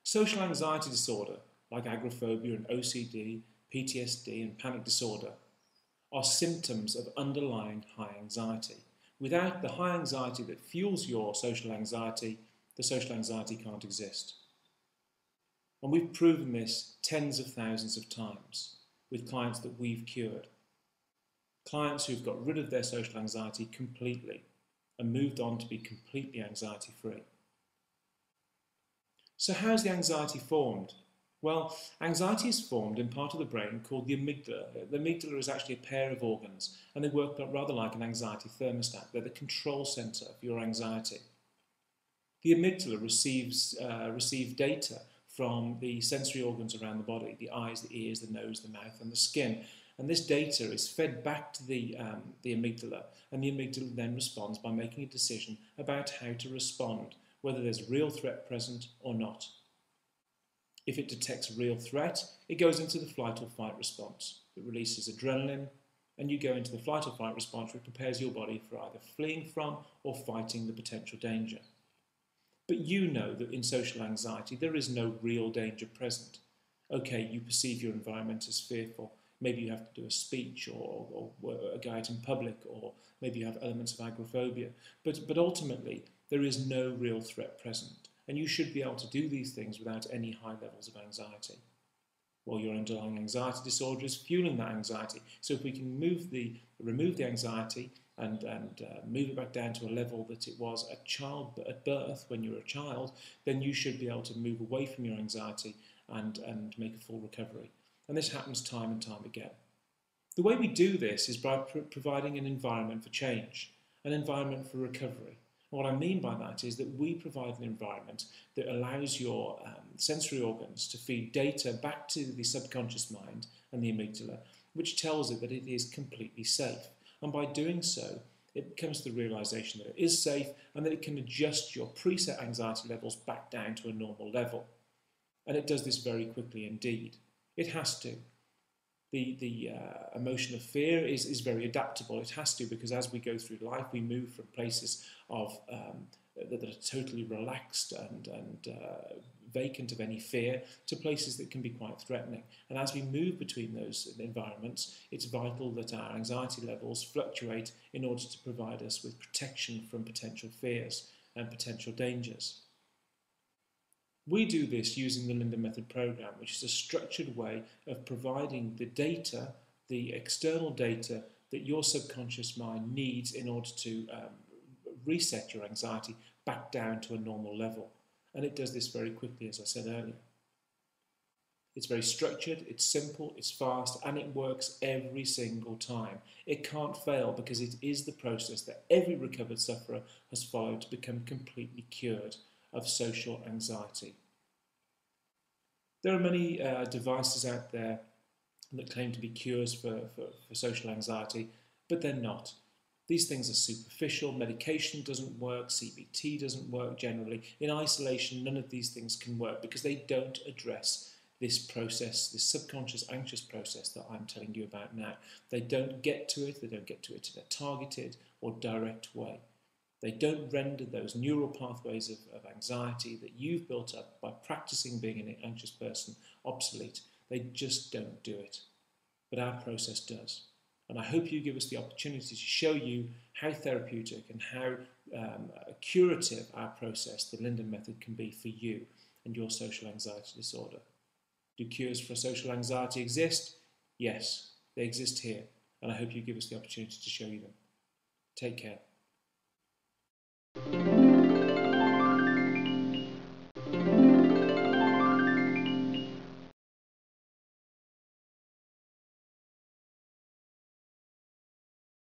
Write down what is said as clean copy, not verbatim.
Social anxiety disorder, like agoraphobia and OCD, PTSD and panic disorder, are symptoms of underlying high anxiety. Without the high anxiety that fuels your social anxiety, the social anxiety can't exist. And we've proven this tens of thousands of times with clients that we've cured. Clients who've got rid of their social anxiety completely and moved on to be completely anxiety-free. So how's the anxiety formed? Well, anxiety is formed in part of the brain called the amygdala. The amygdala is actually a pair of organs, and they work rather like an anxiety thermostat. They're the control centre of your anxiety. The amygdala receives data from the sensory organs around the body, the eyes, the ears, the nose, the mouth and the skin. And this data is fed back to the amygdala, and the amygdala then responds by making a decision about how to respond, whether there's real threat present or not. If it detects real threat, it goes into the flight or fight response. It releases adrenaline, and you go into the flight or fight response, which prepares your body for either fleeing from or fighting the potential danger. But you know that in social anxiety, there is no real danger present. Okay, you perceive your environment as fearful. Maybe you have to do a speech or go out in public, or maybe you have elements of agoraphobia. But ultimately, there is no real threat present. And you should be able to do these things without any high levels of anxiety. Well, your underlying anxiety disorder is fueling that anxiety. So if we can remove the anxiety and move it back down to a level that it was at birth when you were a child, then you should be able to move away from your anxiety and make a full recovery. And this happens time and time again. The way we do this is by providing an environment for change, an environment for recovery. And what I mean by that is that we provide an environment that allows your sensory organs to feed data back to the subconscious mind and the amygdala, which tells it that it is completely safe. And by doing so, it comes to the realization that it is safe and that it can adjust your preset anxiety levels back down to a normal level. And it does this very quickly indeed. It has to. The emotion of fear is very adaptable. It has to, because as we go through life, we move from places of that are totally relaxed and vacant of any fear to places that can be quite threatening. And as we move between those environments, it's vital that our anxiety levels fluctuate in order to provide us with protection from potential fears and potential dangers. We do this using the Linden method program, which is a structured way of providing the data, the external data that your subconscious mind needs in order to reset your anxiety back down to a normal level. And it does this very quickly, as I said earlier. It's very structured, it's simple, it's fast, and it works every single time. It can't fail because it is the process that every recovered sufferer has followed to become completely cured of social anxiety. There are many devices out there that claim to be cures for social anxiety, but they're not. These things are superficial. Medication doesn't work, CBT doesn't work generally. In isolation, none of these things can work because they don't address this process, this subconscious anxious process that I'm telling you about now. They don't get to it, they don't get to it in a targeted or direct way. They don't render those neural pathways of anxiety that you've built up by practicing being an anxious person obsolete. They just don't do it. But our process does. And I hope you give us the opportunity to show you how therapeutic and how curative our process, the Linden method, can be for you and your social anxiety disorder. Do cures for social anxiety exist? Yes, they exist here. And I hope you give us the opportunity to show you them. Take care.